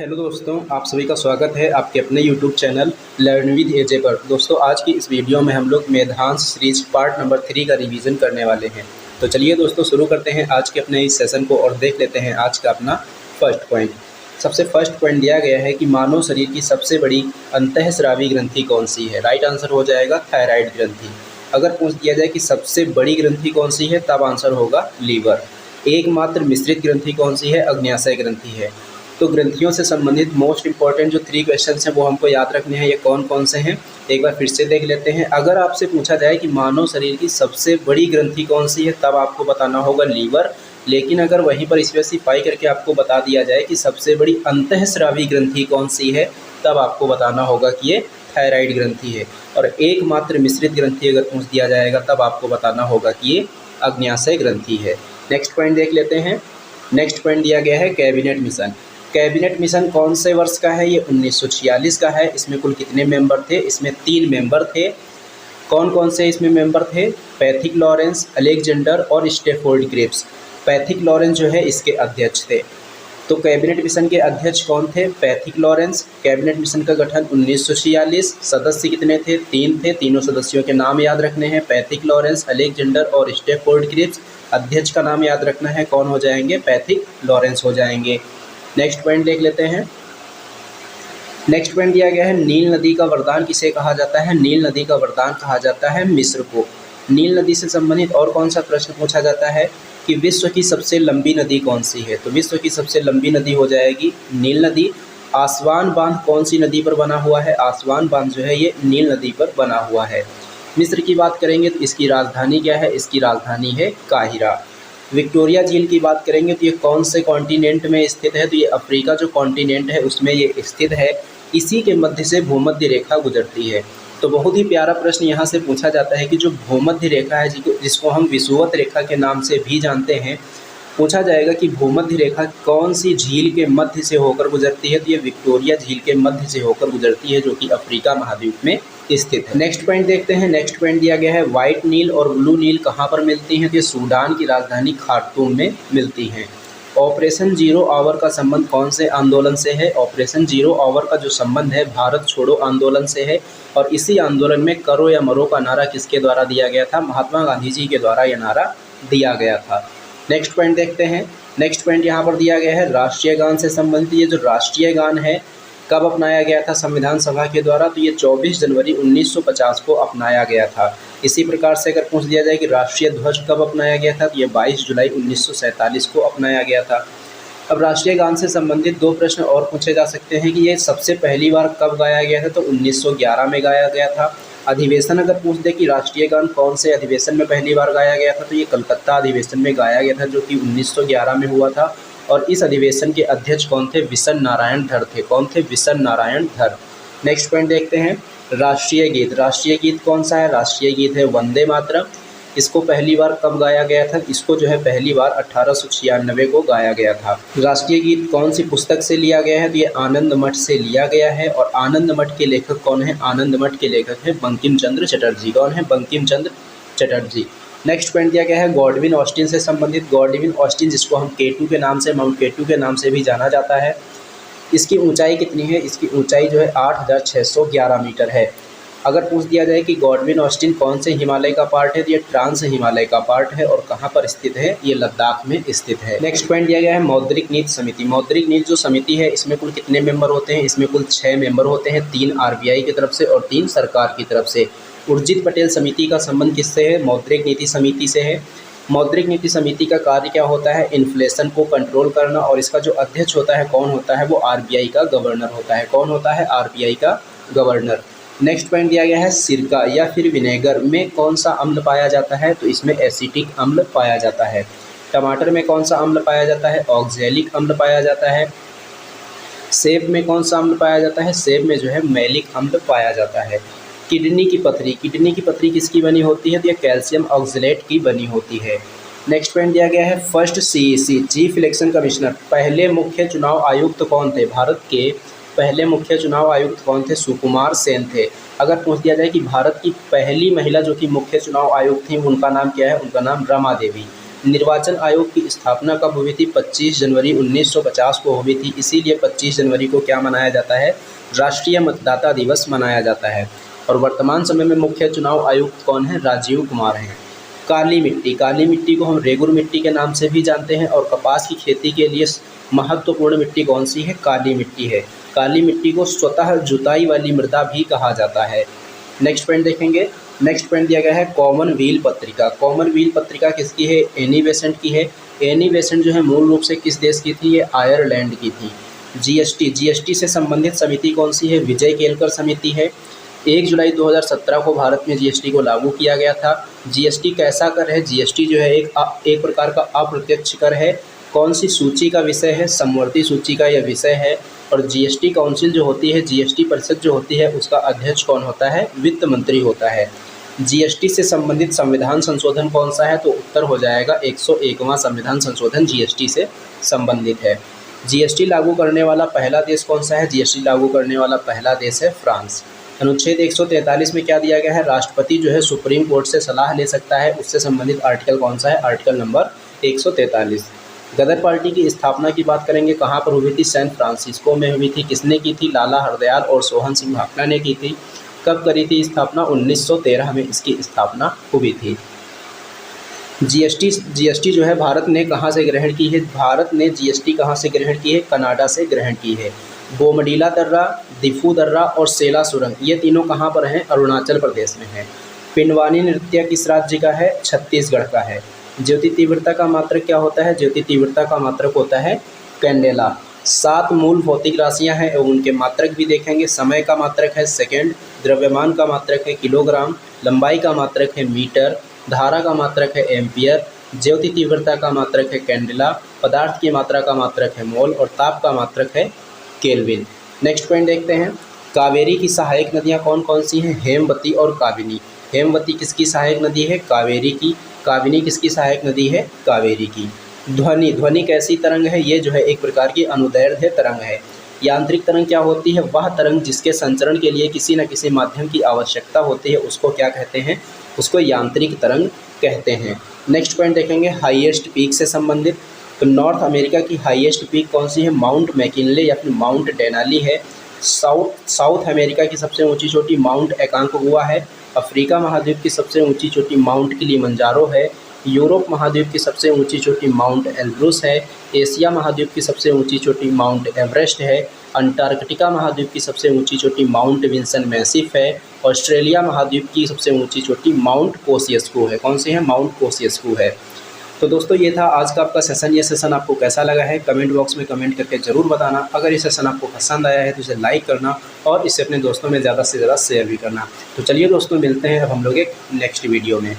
Hello दोस्तों, आप सभी का स्वागत है आपके अपने यूट्यूब चैनल लर्न विद एजे पर। दोस्तों, आज की इस वीडियो में हम लोग मेधांश सीरीज पार्ट नंबर 3 का रिवीजन करने वाले हैं। तो चलिए दोस्तों, शुरू करते हैं आज के अपने इस सेशन को और देख लेते हैं आज का अपना फर्स्ट पॉइंट। सबसे फर्स्ट पॉइंट दिया गया है कि मानव शरीर की सबसे बड़ी अंतःस्रावी ग्रंथि कौन सी है। राइट आंसर हो जाएगा थायराइड ग्रंथि। अगर पूछ दिया जाए कि सबसे बड़ी ग्रंथि कौन सी है, तब आंसर होगा लीवर। एकमात्र मिश्रित ग्रंथि कौन सी है, अग्न्याशय ग्रंथि है। तो ग्रंथियों से संबंधित मोस्ट इंपॉर्टेंट जो 3 क्वेश्चन हैं वो हमको याद रखने हैं। ये कौन कौन से हैं, एक बार फिर से देख लेते हैं। अगर आपसे पूछा जाए कि मानव शरीर की सबसे बड़ी ग्रंथि कौन सी है, तब आपको बताना होगा लीवर। लेकिन अगर वहीं पर स्पेसिफाई करके आपको बता दिया जाए कि सबसे बड़ी अंतःस्रावी ग्रंथि कौन सी है, तब आपको बताना होगा कि ये थायराइड ग्रंथि है। और एकमात्र मिश्रित ग्रंथि अगर पूछ दिया जाएगा, तब आपको बताना होगा कि ये अग्न्याशय ग्रंथि है। नेक्स्ट पॉइंट देख लेते हैं। नेक्स्ट पॉइंट दिया गया है कैबिनेट मिशन। कैबिनेट मिशन कौन से वर्ष का है, ये 1946 का है। इसमें कुल कितने मेंबर थे, इसमें 3 मेंबर थे। कौन कौन से इसमें मेंबर थे, पैथिक लॉरेंस, अलेक्जेंडर और स्टेफोर्ड क्रिप्स। पैथिक लॉरेंस जो है इसके अध्यक्ष थे। तो कैबिनेट मिशन के अध्यक्ष कौन थे, पैथिक लॉरेंस। कैबिनेट मिशन का गठन 1946। सदस्य कितने थे, 3 थे। तीनों सदस्यों के नाम याद रखने हैं, पैथिक लॉरेंस, अलेक्जेंडर और स्टेफोर्ड क्रिप्स। अध्यक्ष का नाम याद रखना है, कौन हो जाएंगे, पैथिक लॉरेंस हो जाएंगे। नेक्स्ट पॉइंट देख लेते हैं। नेक्स्ट पॉइंट दिया गया है नील नदी का वरदान किसे कहा जाता है। नील नदी का वरदान कहा जाता है मिस्र को। नील नदी से संबंधित और कौन सा प्रश्न पूछा जाता है कि विश्व की सबसे लंबी नदी कौन सी है, तो विश्व की सबसे लंबी नदी हो जाएगी नील नदी। आसवान बांध कौन सी नदी पर बना हुआ है, आसवान बांध जो है ये नील नदी पर बना हुआ है। मिस्र की बात करेंगे तो इसकी राजधानी क्या है, इसकी राजधानी है काहिरा। विक्टोरिया झील की बात करेंगे तो ये कौन से कॉन्टिनेंट में स्थित है, तो ये अफ्रीका जो कॉन्टिनेंट है उसमें ये स्थित है। इसी के मध्य से भूमध्य रेखा गुजरती है। तो बहुत ही प्यारा प्रश्न यहाँ से पूछा जाता है कि जो भूमध्य रेखा है, जिसको हम विषुवत रेखा के नाम से भी जानते हैं, पूछा जाएगा कि भूमध्य रेखा कौन सी झील के मध्य से होकर गुजरती है, तो ये विक्टोरिया झील के मध्य से होकर गुजरती है, जो कि अफ्रीका महाद्वीप में स्थित है। नेक्स्ट पॉइंट देखते हैं। नेक्स्ट पॉइंट दिया गया है व्हाइट नील और ब्लू नील कहाँ पर मिलती हैं, तो ये सूडान की राजधानी खार्तूम में मिलती हैं। ऑपरेशन जीरो आवर का संबंध कौन से आंदोलन से है, ऑपरेशन जीरो आवर का जो संबंध है भारत छोड़ो आंदोलन से है। और इसी आंदोलन में करो या मरो का नारा किसके द्वारा दिया गया था, महात्मा गांधी जी के द्वारा यह नारा दिया गया था। नेक्स्ट पॉइंट देखते हैं। नेक्स्ट पॉइंट यहाँ पर दिया गया है राष्ट्रीय गान से संबंधित। ये जो राष्ट्रीय गान है कब अपनाया गया था संविधान सभा के द्वारा, तो ये 24 जनवरी 1950 को अपनाया गया था। इसी प्रकार से अगर पूछ दिया जाए कि राष्ट्रीय ध्वज कब अपनाया गया था, तो ये 22 जुलाई 1947 को अपनाया गया था। अब राष्ट्रीय गान से संबंधित 2 प्रश्न और पूछे जा सकते हैं कि ये सबसे पहली बार कब गाया गया था, तो 1911 में गाया गया था। अधिवेशन अगर पूछ दे कि राष्ट्रीय गान कौन से अधिवेशन में पहली बार गाया गया था, तो ये कलकत्ता अधिवेशन में गाया गया था, जो कि 1911 में हुआ था। और इस अधिवेशन के अध्यक्ष कौन थे, विशन नारायण धर थे। कौन थे, विशन नारायण धर। नेक्स्ट पॉइंट देखते हैं राष्ट्रीय गीत। राष्ट्रीय गीत कौन सा है, राष्ट्रीय गीत है वंदे मातरम। इसको पहली बार कब गाया गया था, इसको जो है पहली बार 1896 को गाया गया था। राष्ट्रीय गीत कौन सी पुस्तक से लिया गया है, तो ये आनंद मठ से लिया गया है। और आनंद मठ के लेखक कौन है, आनंद मठ के लेखक है बंकिम चंद्र चटर्जी। कौन है, बंकिम चंद्र चटर्जी। नेक्स्ट पॉइंट दिया गया है गॉडविन ऑस्टिन से संबंधित। गॉडविन ऑस्टिन जिसको हम केटू के नाम से, माउंट केटू के नाम से भी जाना जाता है। इसकी ऊंचाई कितनी है, इसकी ऊंचाई जो है 8611 मीटर है। अगर पूछ दिया जाए कि गॉडविन ऑस्टिन कौन से हिमालय का पार्ट है, तो ये ट्रांस हिमालय का पार्ट है। और कहाँ पर स्थित है, ये लद्दाख में स्थित है। नेक्स्ट पॉइंट दिया गया है मौद्रिक नीति समिति। मौद्रिक नीति जो समिति है इसमें कुल कितने मेंबर होते हैं, इसमें कुल 6 मेंबर होते हैं। 3 RBI की तरफ से और 3 सरकार की तरफ से। उर्जित पटेल समिति का संबंध किससे है, मौद्रिक नीति समिति से है। मौद्रिक नीति समिति का कार्य क्या होता है, इन्फ्लेशन को कंट्रोल करना। और इसका जो अध्यक्ष होता है कौन होता है, वो RBI का गवर्नर होता है। कौन होता है, RBI का गवर्नर। नेक्स्ट पॉइंट दिया गया है सिरका या फिर विनेगर में कौन सा अम्ल पाया जाता है, तो इसमें एसिटिक अम्ल पाया जाता है। टमाटर में कौन सा अम्ल पाया जाता है, ऑक्जेलिक अम्ल पाया जाता है। सेब में कौन सा अम्ल पाया जाता है, सेब में जो है मैलिक अम्ल पाया जाता है। किडनी की पथरी, किडनी की पथरी किसकी बनी होती है, तो यह कैल्शियम ऑक्सलेट की बनी होती है। नेक्स्ट पॉइंट दिया गया है first CEC chief election commissioner. पहले मुख्य चुनाव आयुक्त कौन थे, भारत के पहले मुख्य चुनाव आयुक्त कौन थे, सुकुमार सेन थे। अगर पूछ दिया जाए कि भारत की पहली महिला जो कि मुख्य चुनाव आयुक्त थी, उनका नाम क्या है, उनका नाम रमा देवी। निर्वाचन आयोग की स्थापना कब हुई थी? 25 जनवरी 1950 को हुई थी। इसीलिए 25 जनवरी को क्या मनाया जाता है? राष्ट्रीय मतदाता दिवस मनाया जाता है। और वर्तमान समय में मुख्य चुनाव आयुक्त कौन है? राजीव कुमार हैं। काली मिट्टी, काली मिट्टी को हम रेगुर मिट्टी के नाम से भी जानते हैं। और कपास की खेती के लिए महत्वपूर्ण मिट्टी कौन सी है? काली मिट्टी है। काली मिट्टी को स्वतः जुताई वाली मृदा भी कहा जाता है। नेक्स्ट पॉइंट देखेंगे। नेक्स्ट पॉइंट दिया गया है कॉमनवेल्थ पत्रिका। कॉमनवेल्थ पत्रिका किसकी है? एनी बेसेंट की है। एनी बेसेंट जो है मूल रूप से किस देश की थी? ये आयरलैंड की थी। जीएसटी से संबंधित समिति कौन सी है? विजय केलकर समिति है। 1 जुलाई 2017 को भारत में जीएसटी को लागू किया गया था। जीएसटी कैसा कर है? जीएसटी जो है एक प्रकार का अप्रत्यक्ष कर है। कौन सी सूची का विषय है? समवर्ती सूची का यह विषय है। और जीएसटी काउंसिल जो होती है, जीएसटी परिषद जो होती है, उसका अध्यक्ष कौन होता है? वित्त मंत्री होता है। जीएसटी से संबंधित संविधान संशोधन कौन सा है? तो उत्तर हो जाएगा 101वां संविधान संशोधन जीएसटी से संबंधित है। जीएसटी लागू करने वाला पहला देश कौन सा है? जीएसटी लागू करने वाला पहला देश है फ्रांस। अनुच्छेद 143 में क्या दिया गया है? राष्ट्रपति जो है सुप्रीम कोर्ट से सलाह ले सकता है। उससे संबंधित आर्टिकल कौन सा है? Article number 143। गदर पार्टी की स्थापना की बात करेंगे, कहाँ पर हुई थी? सैन फ्रांसिस्को में हुई थी। किसने की थी? लाला हरदयाल और सोहन सिंह भाभना ने की थी। कब करी थी स्थापना? 1913 में इसकी स्थापना हुई थी। जीएसटी जो है भारत ने कहाँ से ग्रहण की है? भारत ने जीएसटी कहाँ से ग्रहण की है? कनाडा से ग्रहण की है। बोमडीला दर्रा, दिफू दर्रा और सेला सुरंग, ये तीनों कहाँ पर हैं? अरुणाचल प्रदेश में है। पिंडवानी नृत्य किस राज्य का है? छत्तीसगढ़ का है। ज्योति तीव्रता का मात्रक क्या होता है? ज्योति तीव्रता का मात्रक होता है कैंडेला। 7 मूल भौतिक राशियां हैं और उनके मात्रक भी देखेंगे। समय का मात्रक है सेकंड, द्रव्यमान का मात्रक है किलोग्राम, लंबाई का मात्रक है मीटर, धारा का मात्रक है एम्पियर, ज्योति तीव्रता का मात्रक है कैंडेला, पदार्थ की मात्रा का मात्रक है मोल और ताप का मात्रक है केल्विन। नेक्स्ट पॉइंट देखते हैं। कावेरी की सहायक नदियाँ कौन कौन सी हैं? हेमवती और काबिनी। हेमवती किसकी सहायक नदी है? कावेरी की। काबिनी किसकी सहायक नदी है? कावेरी की। ध्वनि, ध्वनि कैसी तरंग है? ये जो है एक प्रकार की अनुदैर्ध्य तरंग है। यांत्रिक तरंग क्या होती है? वह तरंग जिसके संचरण के लिए किसी न किसी माध्यम की आवश्यकता होती है, उसको क्या कहते हैं? उसको यांत्रिक तरंग कहते हैं। नेक्स्ट पॉइंट देखेंगे हाईएस्ट पीक से संबंधित। तो नॉर्थ अमेरिका की हाईएस्ट पीक कौन सी है? माउंट मैकिनले या फिर माउंट डेनाली है। साउथ अमेरिका की सबसे ऊंची चोटी माउंट एकांकगुआ है। अफ्रीका महाद्वीप की सबसे ऊंची चोटी माउंट किलिमंजारो है। यूरोप महाद्वीप की सबसे ऊंची चोटी माउंट एल्ब्रुस है। एशिया महाद्वीप की सबसे ऊंची चोटी माउंट एवरेस्ट है। अंटार्कटिका महाद्वीप की सबसे ऊंची चोटी माउंट विंसन मैसिफ है। ऑस्ट्रेलिया महाद्वीप की सबसे ऊंची चोटी माउंट कोसियस्कू है। कौन सी है? माउंट कोसियस्कू है। तो दोस्तों ये था आज का आपका सेशन। ये सेशन आपको कैसा लगा है कमेंट बॉक्स में कमेंट करके ज़रूर बताना। अगर ये सेशन आपको पसंद आया है तो इसे लाइक करना और इसे अपने दोस्तों में ज़्यादा से ज़्यादा शेयर भी करना। तो चलिए दोस्तों, मिलते हैं अब हम लोग एक नेक्स्ट वीडियो में।